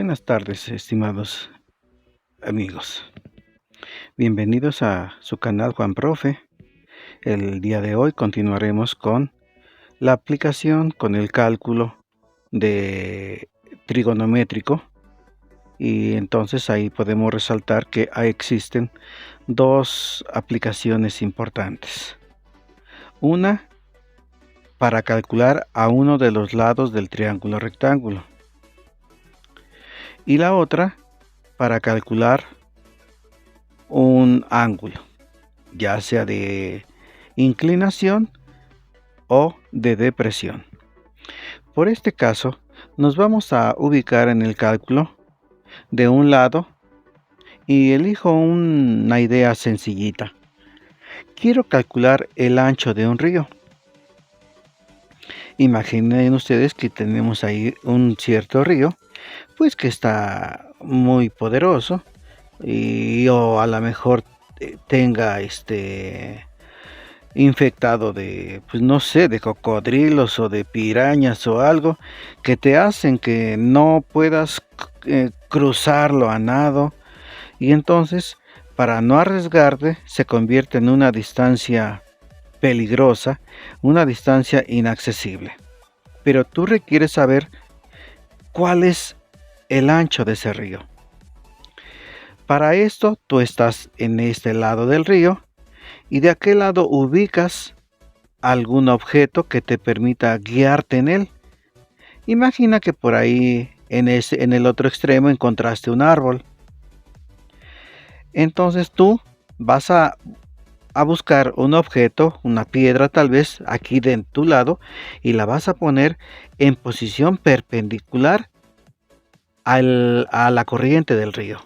Buenas tardes, estimados amigos. Bienvenidos a su canal Juan Profe. El día de hoy continuaremos con la aplicación con el cálculo de trigonométrico, y entonces ahí podemos resaltar que existen dos aplicaciones importantes. Una para calcular a uno de los lados del triángulo rectángulo y la otra para calcular un ángulo, ya sea de inclinación o de depresión. Por este caso, nos vamos a ubicar en el cálculo de un lado y elijo una idea sencillita. Quiero calcular el ancho de un río. Imaginen ustedes que tenemos ahí un cierto río, pues que está muy poderoso o a lo mejor tenga infectado de, pues no sé, de cocodrilos o de pirañas o algo que te hacen que no puedas cruzarlo a nado, y entonces para no arriesgarte se convierte en una distancia peligrosa, una distancia inaccesible. Pero tú requieres saber cuál es el ancho de ese río. Para esto tú estás en este lado del río y de aquel lado ubicas algún objeto que te permita guiarte en él. Imagina que por ahí en el otro extremo encontraste un árbol. Entonces tú vas a buscar un objeto, una piedra tal vez, aquí de tu lado, y la vas a poner en posición perpendicular a la corriente del río.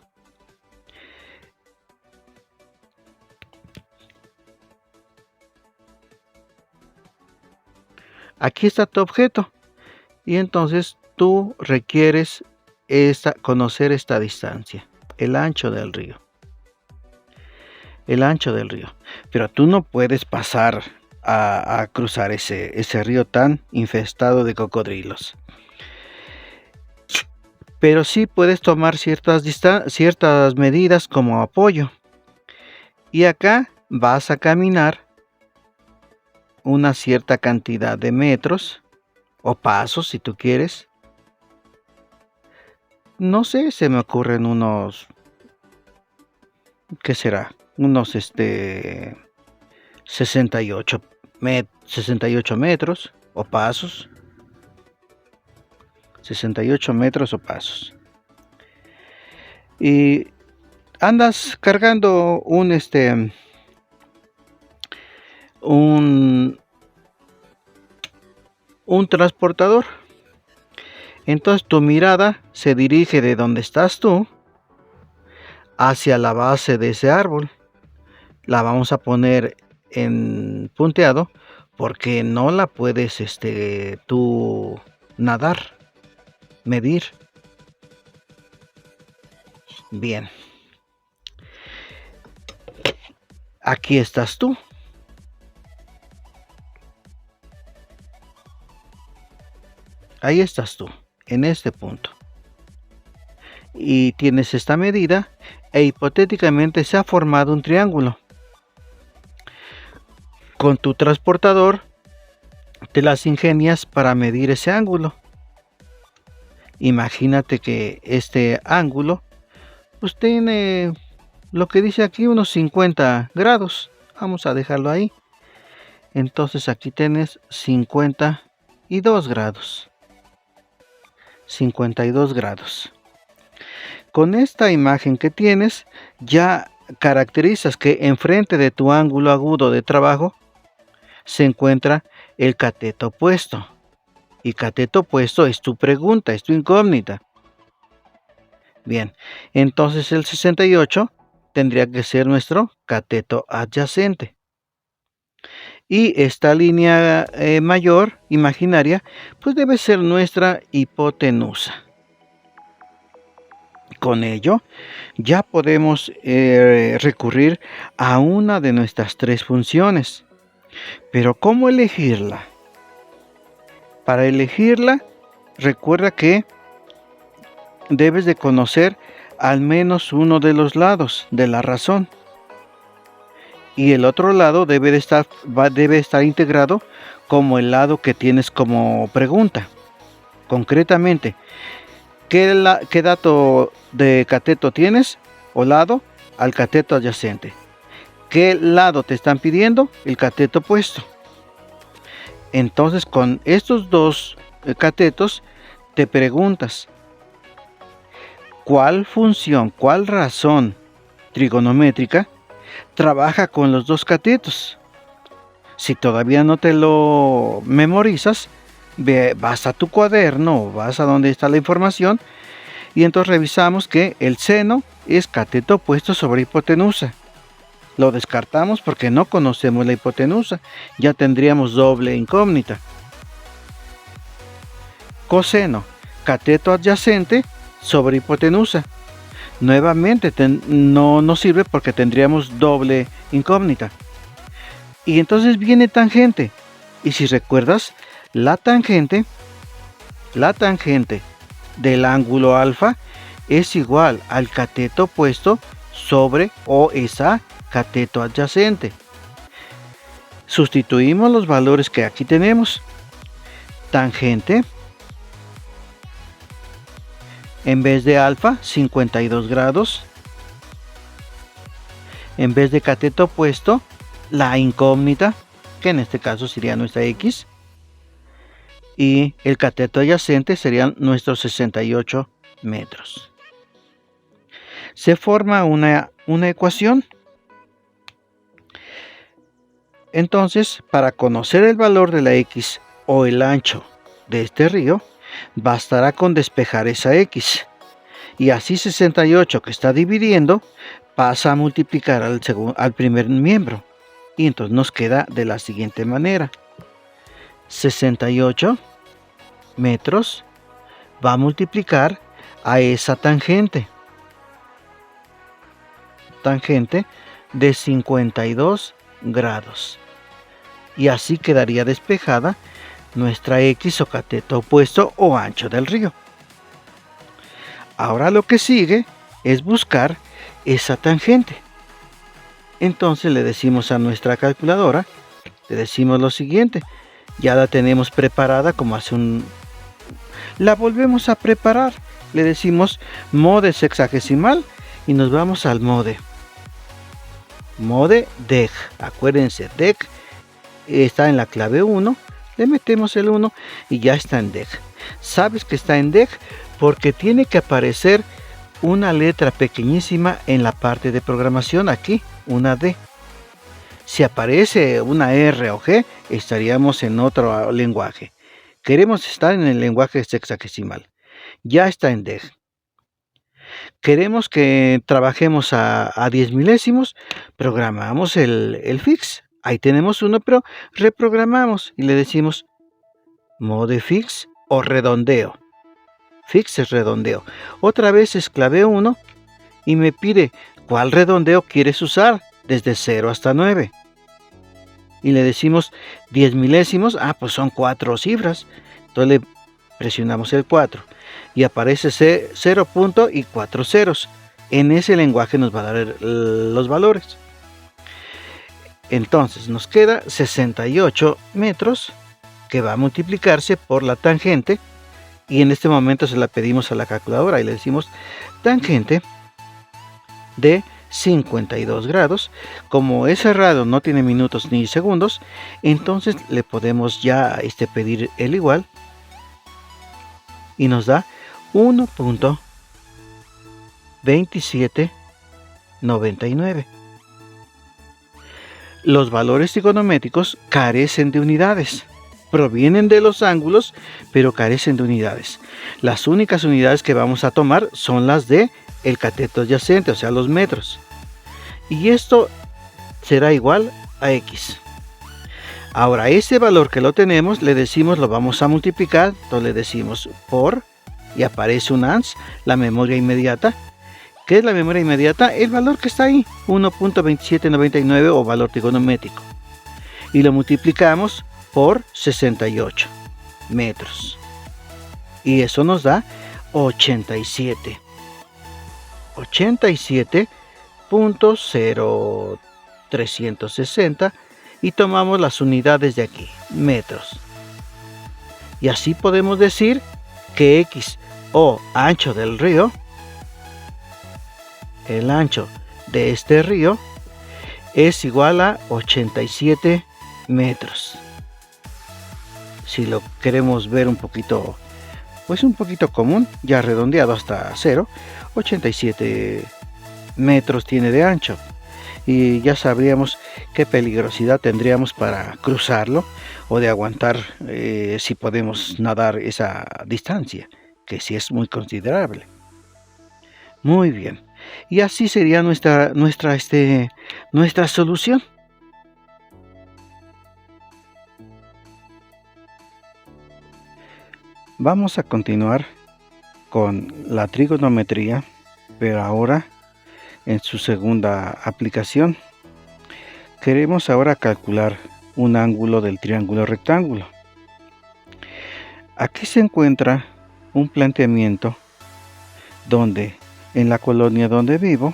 Aquí está tu objeto y entonces tú requieres conocer esta distancia, el ancho del río. El ancho del río. Pero tú no puedes pasar a cruzar ese río tan infestado de cocodrilos. Pero sí puedes tomar ciertas medidas como apoyo. Y acá vas a caminar una cierta cantidad de metros o pasos si tú quieres. No sé, se me ocurren unos, ¿qué será? Unos 68 metros o pasos. 68 metros o pasos. Y andas cargando un transportador. Entonces tu mirada se dirige de donde estás tú hacia la base de ese árbol. La vamos a poner en punteado porque no la puedes tú nadar, medir. Bien. Aquí estás tú. Ahí estás tú, en este punto. Y tienes esta medida e hipotéticamente se ha formado un triángulo. Con tu transportador te las ingenias para medir ese ángulo. Imagínate que este ángulo pues tiene lo que dice aquí unos 50 grados. Vamos a dejarlo ahí. Entonces aquí tienes 52 grados. 52 grados. Con esta imagen que tienes ya caracterizas que enfrente de tu ángulo agudo de trabajo se encuentra el cateto opuesto. Y cateto opuesto es tu pregunta, es tu incógnita. Bien, entonces el 68 tendría que ser nuestro cateto adyacente. Y esta línea mayor, imaginaria, pues debe ser nuestra hipotenusa. Con ello, ya podemos recurrir a una de nuestras tres funciones. Pero ¿cómo elegirla? Para elegirla, recuerda que debes de conocer al menos uno de los lados de la razón. Y el otro lado debe estar integrado como el lado que tienes como pregunta. Concretamente, ¿qué dato de cateto tienes o lado al cateto adyacente? ¿Qué lado te están pidiendo? El cateto opuesto. Entonces, con estos dos catetos, te preguntas, ¿cuál función, cuál razón trigonométrica trabaja con los dos catetos? Si todavía no te lo memorizas, vas a tu cuaderno, vas a donde está la información, y entonces revisamos que el seno es cateto opuesto sobre hipotenusa. Lo descartamos porque no conocemos la hipotenusa, ya tendríamos doble incógnita. Coseno, cateto adyacente sobre hipotenusa. Nuevamente no nos sirve porque tendríamos doble incógnita. Y entonces viene tangente. Y si recuerdas, la tangente del ángulo alfa es igual al cateto opuesto sobre o esa cateto adyacente. Sustituimos los valores que aquí tenemos. Tangente, en vez de alfa, 52 grados. En vez de cateto opuesto, la incógnita, que en este caso sería nuestra X. Y el cateto adyacente serían nuestros 68 metros. Se forma una ecuación. Entonces, para conocer el valor de la X o el ancho de este río, bastará con despejar esa X. Y así 68 que está dividiendo pasa a multiplicar al primer miembro. Y entonces nos queda de la siguiente manera. 68 metros va a multiplicar a esa tangente. Tangente de 52 grados. Y así quedaría despejada nuestra X o cateto opuesto o ancho del río. Ahora lo que sigue es buscar esa tangente. Entonces le decimos a nuestra calculadora, le decimos lo siguiente, ya la tenemos preparada como hace la volvemos a preparar, le decimos mode sexagesimal y nos vamos al mode. Mode deg, acuérdense, deg está en la clave 1, le metemos el 1 y ya está en deg. Sabes que está en deg porque tiene que aparecer una letra pequeñísima en la parte de programación, aquí, una D. Si aparece una R o G, estaríamos en otro lenguaje. Queremos estar en el lenguaje sexagesimal. Ya está en deg. Queremos que trabajemos a 10 milésimos, programamos el fix. Ahí tenemos uno, pero reprogramamos y le decimos mode fix o redondeo. Fix es redondeo. Otra vez es clave 1 y me pide cuál redondeo quieres usar desde 0 hasta 9. Y le decimos 10 milésimos, pues son 4 cifras. Entonces le presionamos el 4 y aparece 0 punto y 4 ceros. En ese lenguaje nos va a dar los valores. Entonces nos queda 68 metros que va a multiplicarse por la tangente. Y en este momento se la pedimos a la calculadora y le decimos tangente de 52 grados. Como ese radio no tiene minutos ni segundos, entonces le podemos ya pedir el igual. Y nos da 1.2799. Los valores trigonométricos carecen de unidades. Provienen de los ángulos, pero carecen de unidades. Las únicas unidades que vamos a tomar son las de el cateto adyacente, o sea, los metros. Y esto será igual a X. Ahora, ese valor que lo tenemos, le decimos, lo vamos a multiplicar, entonces le decimos por, y aparece un ANS, la memoria inmediata. ¿Qué es la memoria inmediata? El valor que está ahí, 1.2799 o valor trigonométrico. Y lo multiplicamos por 68 metros. Y eso nos da 87. 87.0360 y tomamos las unidades de aquí, metros. Y así podemos decir que X o ancho del río, el ancho de este río es igual a 87 metros. Si lo queremos ver un poquito común, ya redondeado hasta 0, 87 metros tiene de ancho. Y ya sabríamos qué peligrosidad tendríamos para cruzarlo o de aguantar si podemos nadar esa distancia, que sí es muy considerable. Muy bien. Y así sería nuestra solución. Vamos a continuar con la trigonometría, pero ahora en su segunda aplicación. Queremos ahora calcular un ángulo del triángulo rectángulo. Aquí se encuentra un planteamiento donde en la colonia donde vivo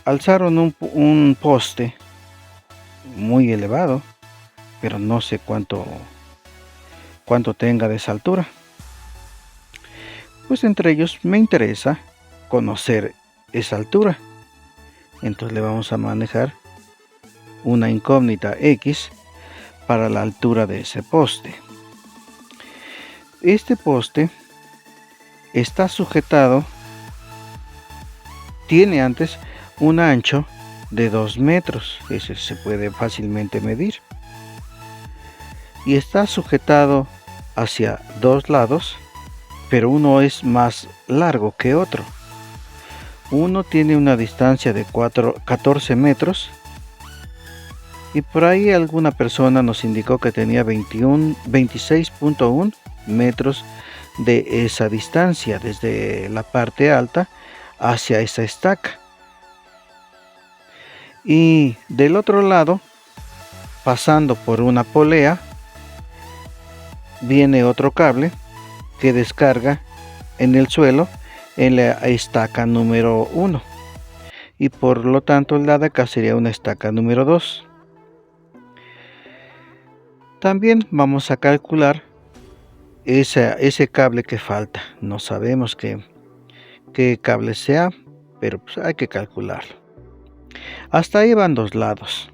alzaron un poste muy elevado, pero no sé cuánto tenga de esa altura. Pues entre ellos me interesa conocer esa altura. Entonces le vamos a manejar una incógnita X para la altura de ese poste. Este poste está sujetado, tiene antes un ancho de 2 metros, ese se puede fácilmente medir, y está sujetado hacia dos lados, pero uno es más largo que otro. Uno tiene una distancia de 14 metros y por ahí alguna persona nos indicó que tenía 26.1 metros de esa distancia desde la parte alta hacia esa estaca. Y del otro lado, pasando por una polea, viene otro cable que descarga en el suelo en la estaca número 1 y por lo tanto la de acá sería una estaca número 2. También vamos a calcular ese cable que falta. No sabemos qué cable sea, pero pues hay que calcularlo. Hasta ahí van dos lados.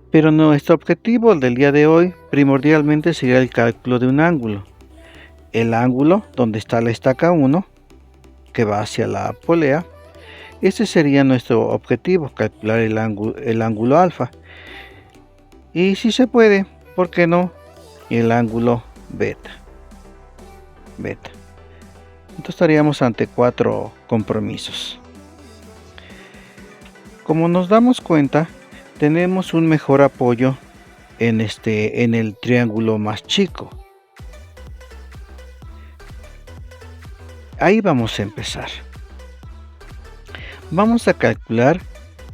Pero nuestro objetivo del día de hoy primordialmente sería el cálculo de un ángulo. El ángulo donde está la estaca 1 que va hacia la polea. Ese sería nuestro objetivo, calcular el ángulo alfa. Y si se puede, ¿por qué no? El ángulo beta. Entonces estaríamos ante 4 compromisos. Como nos damos cuenta, tenemos un mejor apoyo en el triángulo más chico. Ahí vamos a empezar. Vamos a calcular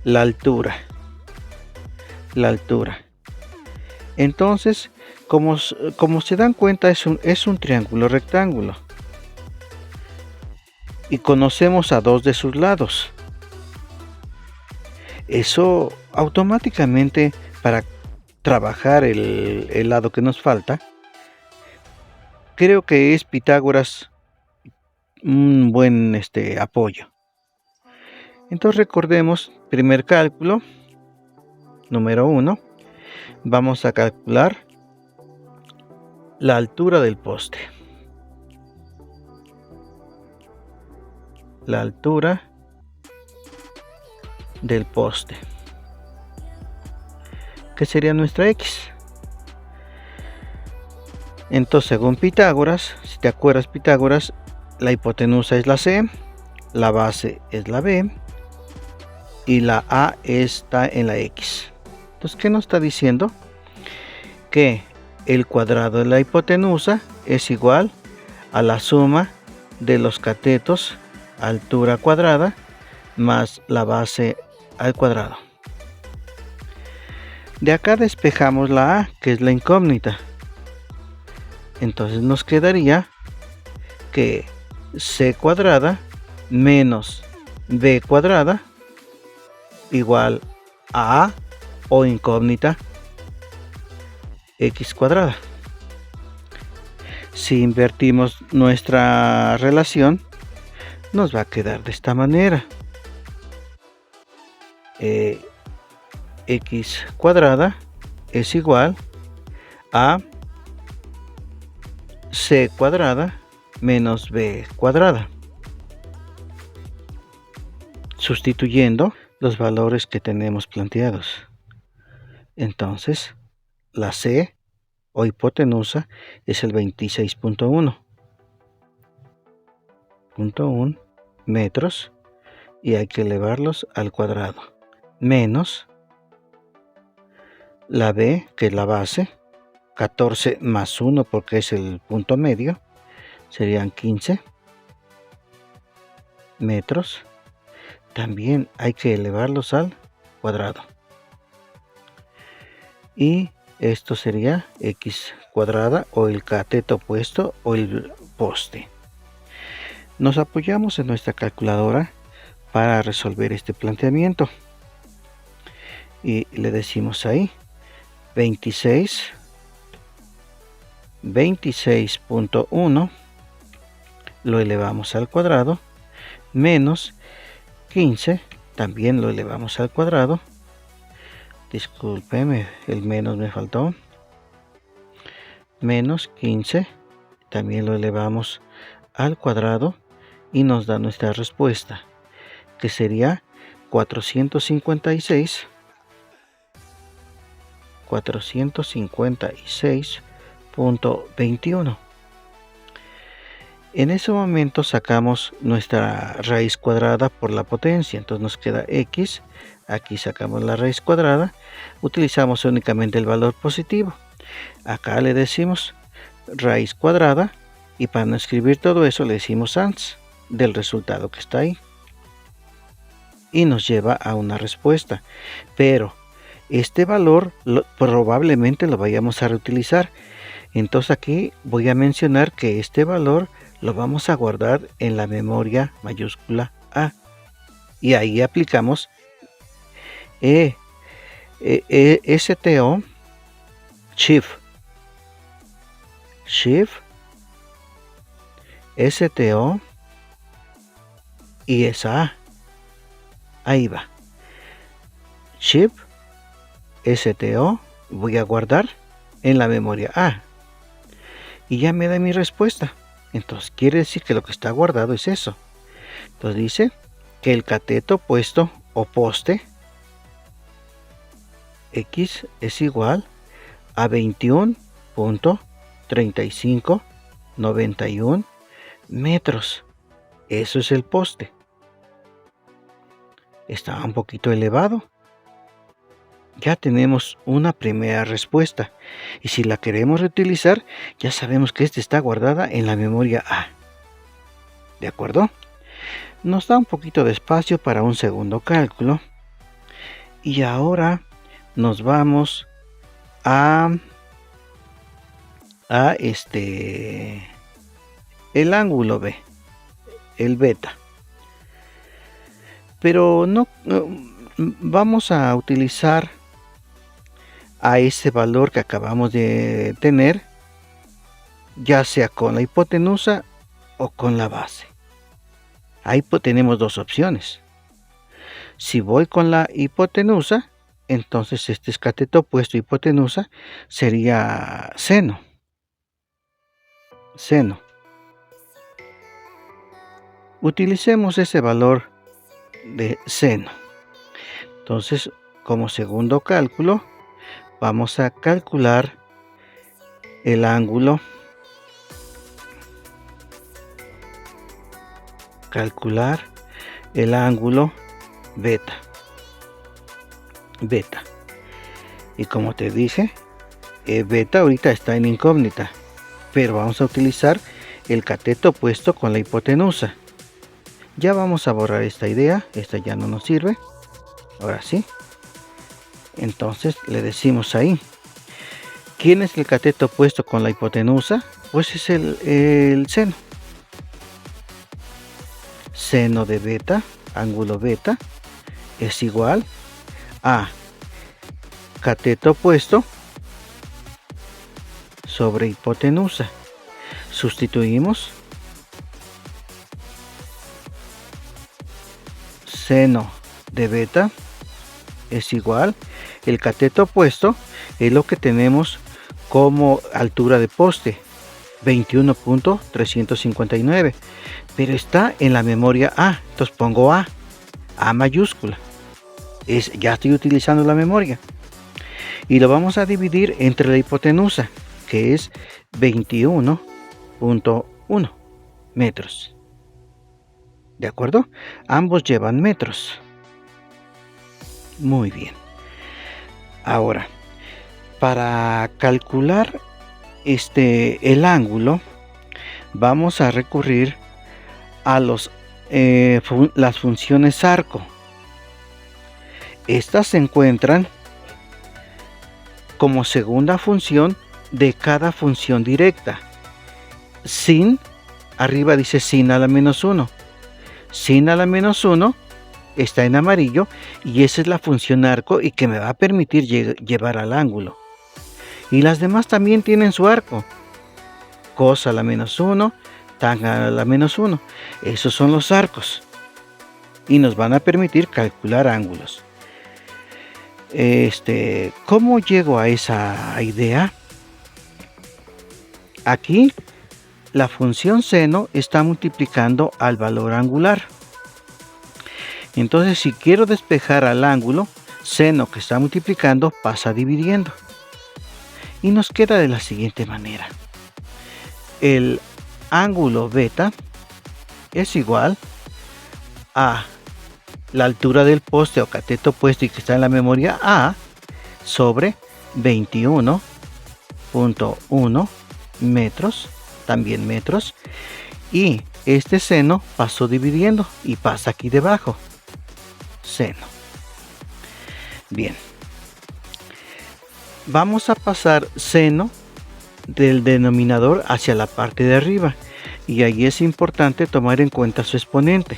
la altura. Entonces, como se dan cuenta, es un triángulo rectángulo. Y conocemos a dos de sus lados. Eso automáticamente, para trabajar el lado que nos falta, creo que es Pitágoras un buen apoyo. Entonces recordemos, primer cálculo, número 1, vamos a calcular la altura del poste. La altura del poste, que sería nuestra X. Entonces, según Pitágoras, si te acuerdas Pitágoras, la hipotenusa es la C, la base es la B y la A está en la X. Entonces, ¿qué nos está diciendo? Que el cuadrado de la hipotenusa es igual a la suma de los catetos altura cuadrada más la base al cuadrado. De acá despejamos la A, que es la incógnita. Entonces nos quedaría que c cuadrada menos b cuadrada igual a o incógnita x cuadrada. Si invertimos nuestra relación, nos va a quedar de esta manera. X cuadrada es igual a c cuadrada menos b cuadrada. Sustituyendo los valores que tenemos planteados. Entonces, la c o hipotenusa es el 26.1 metros y hay que elevarlos al cuadrado, menos la b, que es la base, 14 más 1 porque es el punto medio, serían 15 metros, también hay que elevarlos al cuadrado. Y esto sería x cuadrada o el cateto opuesto o el poste. Nos apoyamos en nuestra calculadora para resolver este planteamiento. Y le decimos ahí 26.1 lo elevamos al cuadrado, menos 15, también lo elevamos al cuadrado. Discúlpeme, el menos me faltó. Menos 15, también lo elevamos al cuadrado y nos da nuestra respuesta, que sería 456.21. En ese momento sacamos nuestra raíz cuadrada por la potencia, entonces nos queda x, aquí sacamos la raíz cuadrada, utilizamos únicamente el valor positivo, acá le decimos raíz cuadrada y para no escribir todo eso le decimos ans del resultado que está ahí y nos lleva a una respuesta, pero este valor probablemente lo vayamos a reutilizar, entonces aquí voy a mencionar que este valor lo vamos a guardar en la memoria mayúscula A y ahí aplicamos STO Shift STO y esa A, ahí va, Shift STO, voy a guardar en la memoria A y ya me da mi respuesta. Entonces quiere decir que lo que está guardado es eso. Entonces dice que el cateto opuesto o poste X es igual a 21.3591 metros. Eso es el poste. Está un poquito elevado. Ya tenemos una primera respuesta y si la queremos reutilizar ya sabemos que esta está guardada en la memoria A. ¿De acuerdo? Nos da un poquito de espacio para un segundo cálculo y ahora nos vamos a el ángulo B, el beta, pero no vamos a utilizar a ese valor que acabamos de tener, ya sea con la hipotenusa o con la base. Ahí tenemos dos opciones. Si voy con la hipotenusa, entonces este es cateto opuesto hipotenusa, sería seno. Utilicemos ese valor de seno. Entonces, como segundo cálculo, vamos a calcular el ángulo. Beta. Y como te dije, beta ahorita está en incógnita, pero vamos a utilizar el cateto opuesto con la hipotenusa. Ya vamos a borrar esta idea, esta ya no nos sirve. Ahora sí. Entonces le decimos ahí ¿Quién es el cateto opuesto con la hipotenusa? Pues es el seno. Seno de beta, ángulo beta, es igual a cateto opuesto sobre hipotenusa. Sustituimos. Seno de beta es igual. El cateto opuesto es lo que tenemos como altura de poste, 21.359. Pero está en la memoria A. Entonces pongo A mayúscula. Ya estoy utilizando la memoria. Y lo vamos a dividir entre la hipotenusa, que es 21.1 metros. ¿De acuerdo? Ambos llevan metros. Muy bien. Ahora, para calcular el ángulo, vamos a recurrir a las funciones arco. Estas se encuentran como segunda función de cada función directa. Sin, arriba dice sin a la menos 1. Sin a la menos 1 está en amarillo y esa es la función arco y que me va a permitir llevar al ángulo. Y las demás también tienen su arco. Cos a la menos 1, tan a la menos 1. Esos son los arcos y nos van a permitir calcular ángulos. ¿Cómo llego a esa idea? Aquí la función seno está multiplicando al valor angular. Entonces, si quiero despejar al ángulo, seno que está multiplicando pasa dividiendo. Y nos queda de la siguiente manera. El ángulo beta es igual a la altura del poste o cateto opuesto y que está en la memoria A sobre 21.1 metros, también metros, y este seno pasó dividiendo y pasa aquí debajo, seno. Bien, vamos a pasar seno del denominador hacia la parte de arriba y ahí es importante tomar en cuenta su exponente.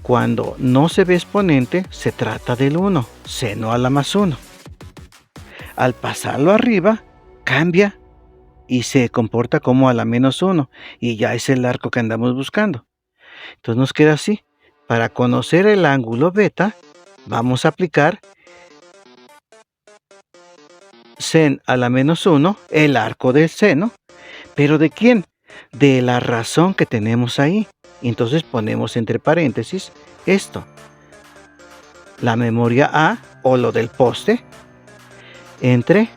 Cuando no se ve exponente, se trata del 1, seno a la más 1. Al pasarlo arriba, cambia y se comporta como a la menos 1, y ya es el arco que andamos buscando. Entonces nos queda así. Para conocer el ángulo beta, vamos a aplicar sen a la menos 1, el arco del seno. ¿Pero de quién? De la razón que tenemos ahí. Entonces ponemos entre paréntesis esto. La memoria A o lo del poste entre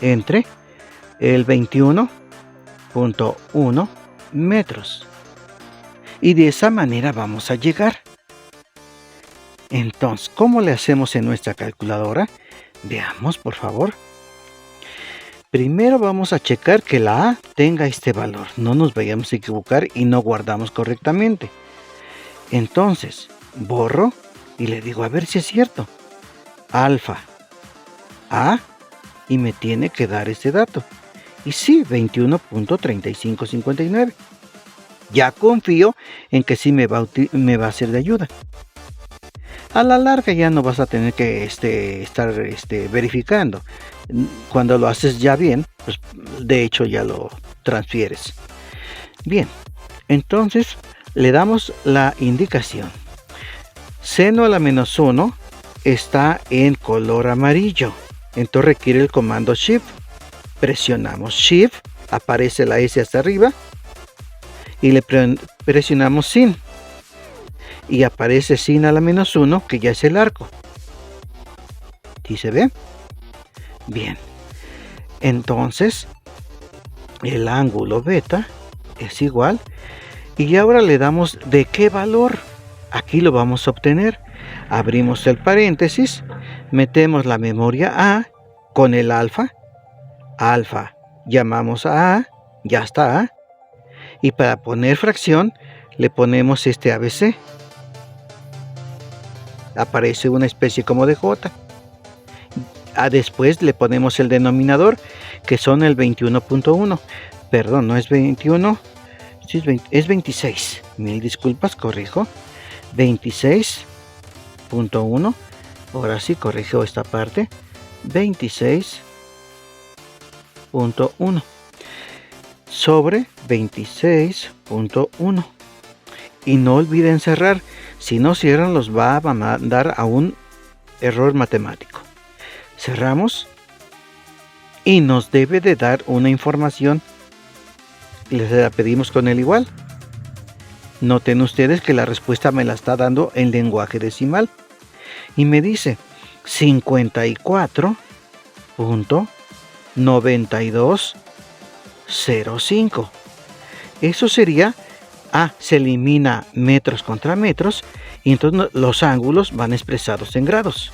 el 21.1 metros. Y de esa manera vamos a llegar. Entonces, ¿cómo le hacemos en nuestra calculadora? Veamos, por favor. Primero vamos a checar que la A tenga este valor. No nos vayamos a equivocar y no guardamos correctamente. Entonces, borro y le digo a ver si es cierto. Alfa A y me tiene que dar este dato. Y sí, 21.3559. Ya confío en que sí me va a ser de ayuda. A la larga ya no vas a tener que estar verificando. Cuando lo haces ya bien, pues de hecho ya lo transfieres. Bien, entonces le damos la indicación. Seno a la menos 1 está en color amarillo. Entonces requiere el comando Shift. Presionamos Shift, aparece la S hasta arriba. Y le presionamos sin. Y aparece sin a la menos 1, que ya es el arco. ¿Sí se ve? Bien. Entonces, el ángulo beta es igual. Y ahora le damos de qué valor. Aquí lo vamos a obtener. Abrimos el paréntesis. Metemos la memoria A con el alfa. Alfa. Llamamos a A. Ya está A. Y para poner fracción, le ponemos este ABC. Aparece una especie como de J. Después le ponemos el denominador, que son el 21.1. Perdón, no es 21, sí es 26. Mil disculpas, corrijo. 26.1. Ahora sí, corrijo esta parte. 26.1 sobre 26.1. Y no olviden cerrar. Si no cierran, los va a mandar a un error matemático. Cerramos y nos debe de dar una información. Les la pedimos con el igual. Noten ustedes que la respuesta me la está dando en lenguaje decimal y me dice 54.9205. Eso sería, se elimina metros contra metros y entonces los ángulos van expresados en grados.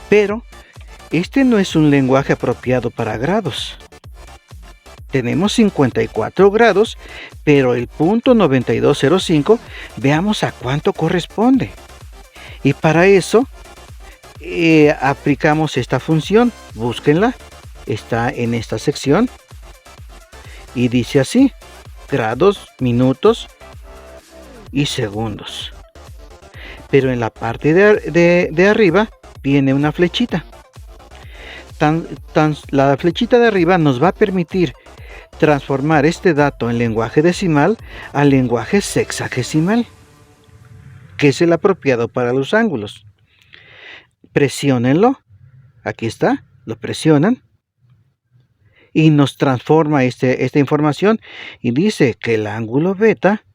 Pero este no es un lenguaje apropiado para grados. Tenemos 54 grados, pero el punto 9205, veamos a cuánto corresponde. Y para eso aplicamos esta función, búsquenla, está en esta sección y dice así: grados, minutos y segundos. Pero en la parte de arriba viene una flechita. La flechita de arriba nos va a permitir transformar este dato en lenguaje decimal al lenguaje sexagesimal, que es el apropiado para los ángulos. Presiónenlo, aquí está, lo presionan y nos transforma esta información y dice que el ángulo beta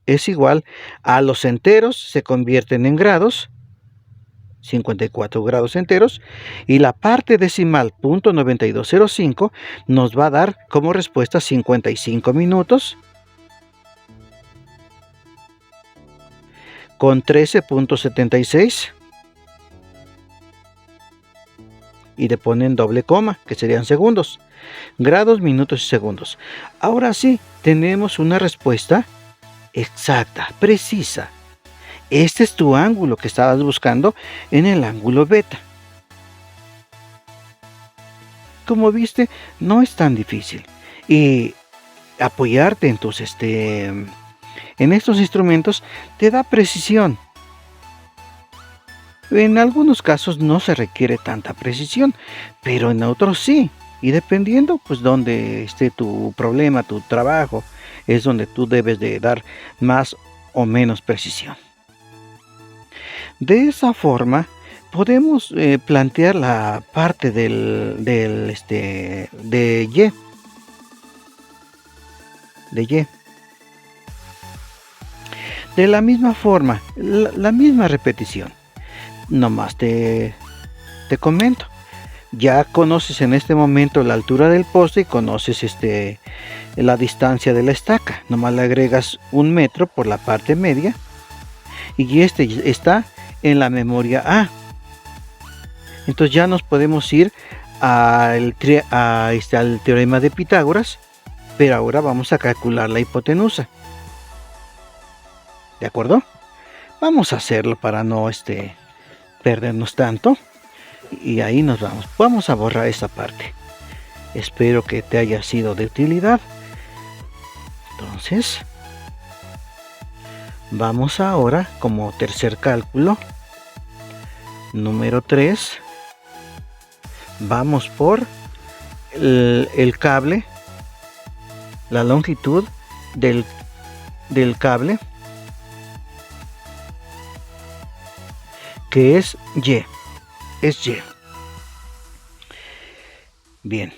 es igual a los enteros, se convierten en grados, 54 grados enteros, y la parte decimal .9205 nos va a dar como respuesta 55 minutos con 13.76 y le ponen doble coma, que serían segundos, grados, minutos y segundos. Ahora sí, tenemos una respuesta exacta, precisa. Este es tu ángulo que estabas buscando en el ángulo beta. Como viste, no es tan difícil. Y apoyarte en en estos instrumentos te da precisión. En algunos casos no se requiere tanta precisión, pero en otros sí. Y dependiendo pues donde esté tu problema, tu trabajo, es donde tú debes de dar más o menos precisión. De esa forma podemos plantear la parte de Y. De la misma forma, la misma repetición. Nomás te comento. Ya conoces en este momento la altura del poste y conoces la distancia de la estaca. Nomás le agregas 1 metro por la parte media y está en la memoria A. Entonces ya nos podemos ir al teorema de Pitágoras, pero ahora vamos a calcular la hipotenusa. ¿De acuerdo? Vamos a hacerlo para no perdernos tanto. Y ahí nos vamos. Vamos a borrar esta parte. Espero que te haya sido de utilidad. Entonces, vamos ahora como tercer cálculo. Número 3. Vamos por el cable. La longitud del cable, que es Y. Es Y. Bien.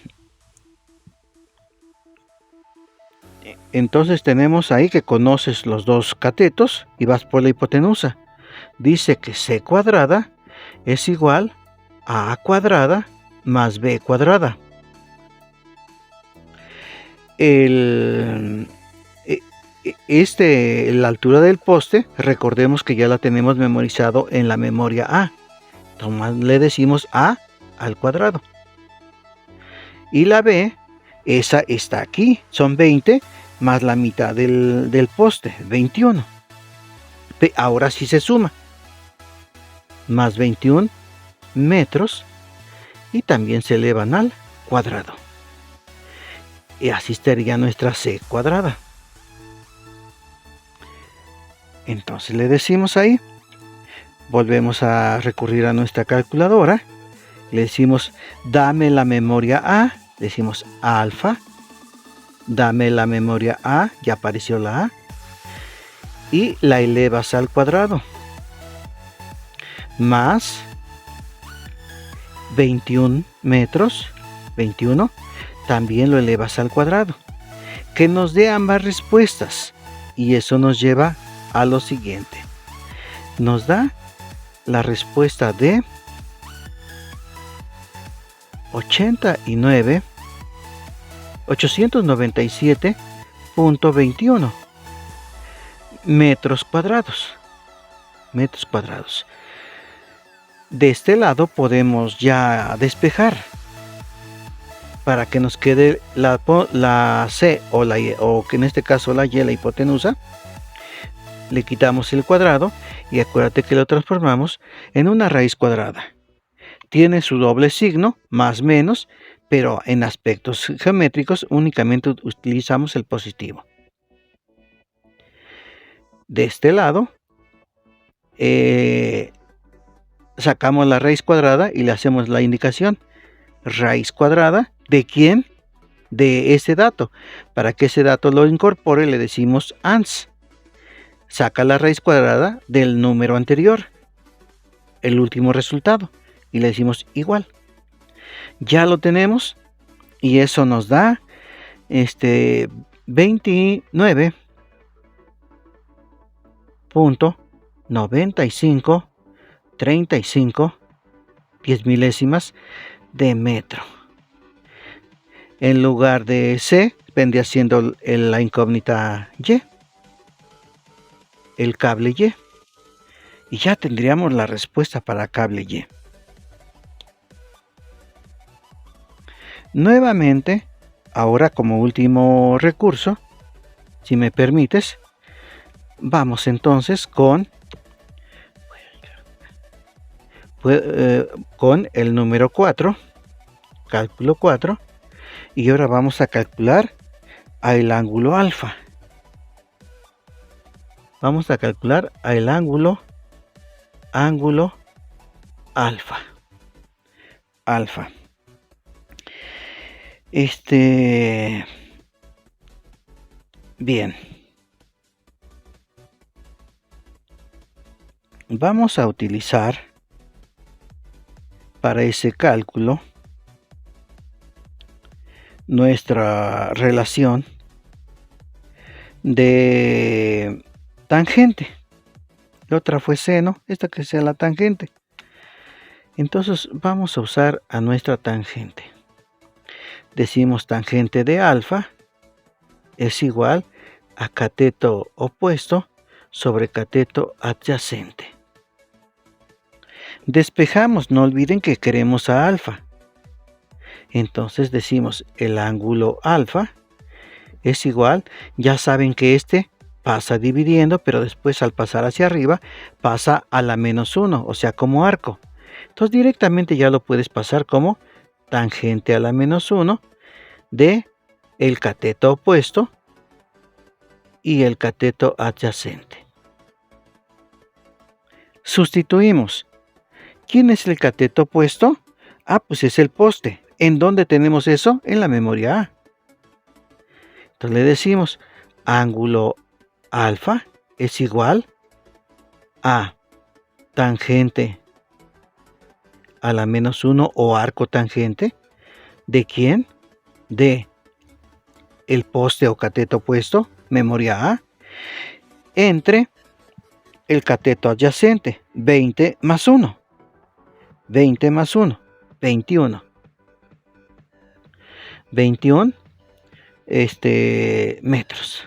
Entonces tenemos ahí que conoces los dos catetos y vas por la hipotenusa. Dice que C cuadrada es igual a A cuadrada más B cuadrada. La altura del poste, recordemos que ya la tenemos memorizado en la memoria A. Entonces le decimos A al cuadrado. Y la B, esa está aquí, son 20 más la mitad del poste, 21. Ahora sí se suma. Más 21 metros y también se elevan al cuadrado. Y así estaría nuestra C cuadrada. Entonces le decimos ahí, volvemos a recurrir a nuestra calculadora, le decimos dame la memoria A, decimos alfa, dame la memoria A, ya apareció la A, y la elevas al cuadrado, más 21 metros, 21, también lo elevas al cuadrado, que nos dé ambas respuestas, y eso nos lleva a lo siguiente, nos da la respuesta de 897.21 metros cuadrados. De este lado podemos ya despejar para que nos quede la C o que en este caso la Y, la hipotenusa. Le quitamos el cuadrado y acuérdate que lo transformamos en una raíz cuadrada. Tiene su doble signo, más menos, pero en aspectos geométricos únicamente utilizamos el positivo. De este lado, sacamos la raíz cuadrada y le hacemos la indicación. Raíz cuadrada, ¿de quién? De ese dato. Para que ese dato lo incorpore le decimos ans. Saca la raíz cuadrada del número anterior, el último resultado, y le decimos igual. Ya lo tenemos y eso nos da 29.9535 10 milésimas de metro. En lugar de C vendría siendo la incógnita Y, el cable Y, y ya tendríamos la respuesta para cable Y. Nuevamente, ahora como último recurso, si me permites, vamos entonces con el número 4, cálculo 4, y ahora vamos a calcular el ángulo alfa. Vamos a calcular el ángulo alfa. Bien. Vamos a utilizar para ese cálculo nuestra relación de tangente. La otra fue seno, esta que sea la tangente. Entonces vamos a usar a nuestra tangente. Decimos tangente de alfa es igual a cateto opuesto sobre cateto adyacente. Despejamos, no olviden que queremos a alfa. Entonces decimos el ángulo alfa es igual, ya saben que este pasa dividiendo, pero después al pasar hacia arriba pasa a la menos 1, o sea como arco. Entonces directamente ya lo puedes pasar como tangente a la menos 1 de el cateto opuesto y el cateto adyacente. Sustituimos. ¿Quién es el cateto opuesto? Pues es el poste. ¿En dónde tenemos eso? En la memoria A. Entonces le decimos ángulo alfa es igual a tangente a la menos 1 o arco tangente. ¿De quién? De el poste o cateto opuesto, memoria A, entre el cateto adyacente, 20 más 1. 20 más 1, 21. 21 metros.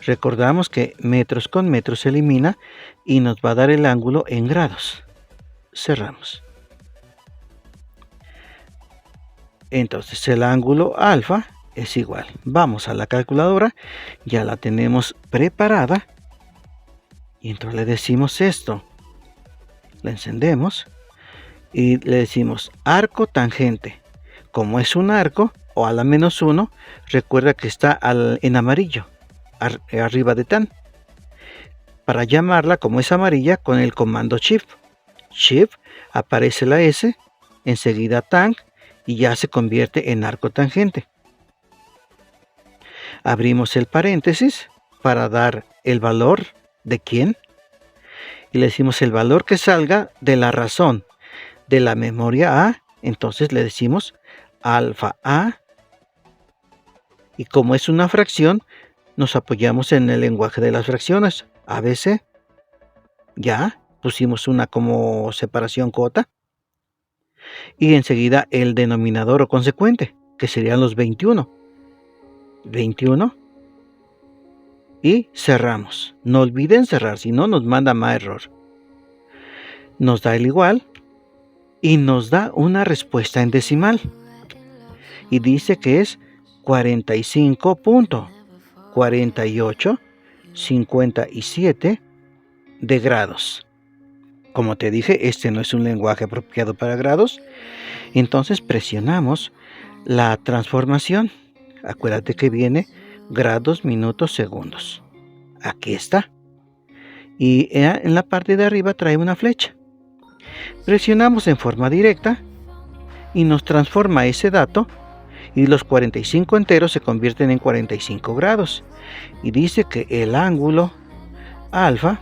Recordamos que metros con metros se elimina y nos va a dar el ángulo en grados. Cerramos. Entonces el ángulo alfa es igual. Vamos a la calculadora, ya la tenemos preparada. Y entonces le decimos esto. Le encendemos y le decimos arco tangente. Como es un arco, o a la -1, recuerda que está en amarillo, arriba de tan. Para llamarla, como es amarilla, con el comando Shift. Shift, aparece la S, enseguida tang, y ya se convierte en arco tangente. Abrimos el paréntesis para dar el valor de quién. Y le decimos el valor que salga de la razón de la memoria A. Entonces le decimos alfa A. Y como es una fracción, nos apoyamos en el lenguaje de las fracciones. ABC. Ya pusimos una como separación cota. Y enseguida el denominador o consecuente, que serían los 21. 21. Y cerramos. No olviden cerrar, si no nos manda más error. Nos da el igual y nos da una respuesta en decimal. Y dice que es 45.4857 de grados. Como te dije, este no es un lenguaje apropiado para grados. Entonces presionamos la transformación. Acuérdate que viene grados, minutos, segundos. Aquí está. Y en la parte de arriba trae una flecha. Presionamos en forma directa y nos transforma ese dato, y los 45 enteros se convierten en 45 grados. Y dice que el ángulo alfa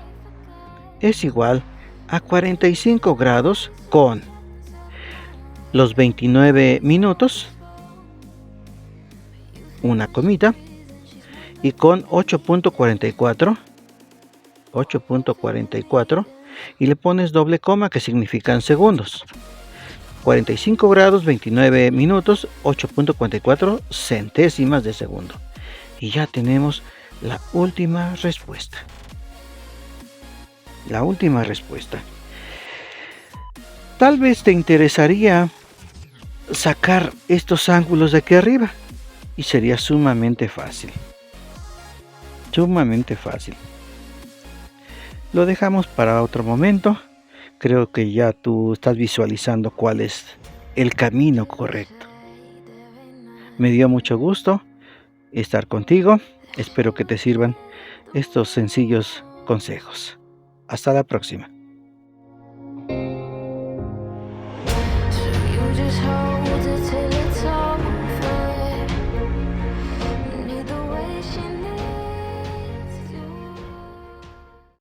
es igual a 45 grados con los 29 minutos, una comita, y con 8.44, y le pones doble coma, que significan segundos. 45 grados, 29 minutos, 8.44 centésimas de segundo. Y ya tenemos la última respuesta. La última respuesta. Tal vez te interesaría sacar estos ángulos de aquí arriba, y sería sumamente fácil. Sumamente fácil. Lo dejamos para otro momento. Creo que ya tú estás visualizando cuál es el camino correcto. Me dio mucho gusto estar contigo. Espero que te sirvan estos sencillos consejos. Hasta la próxima.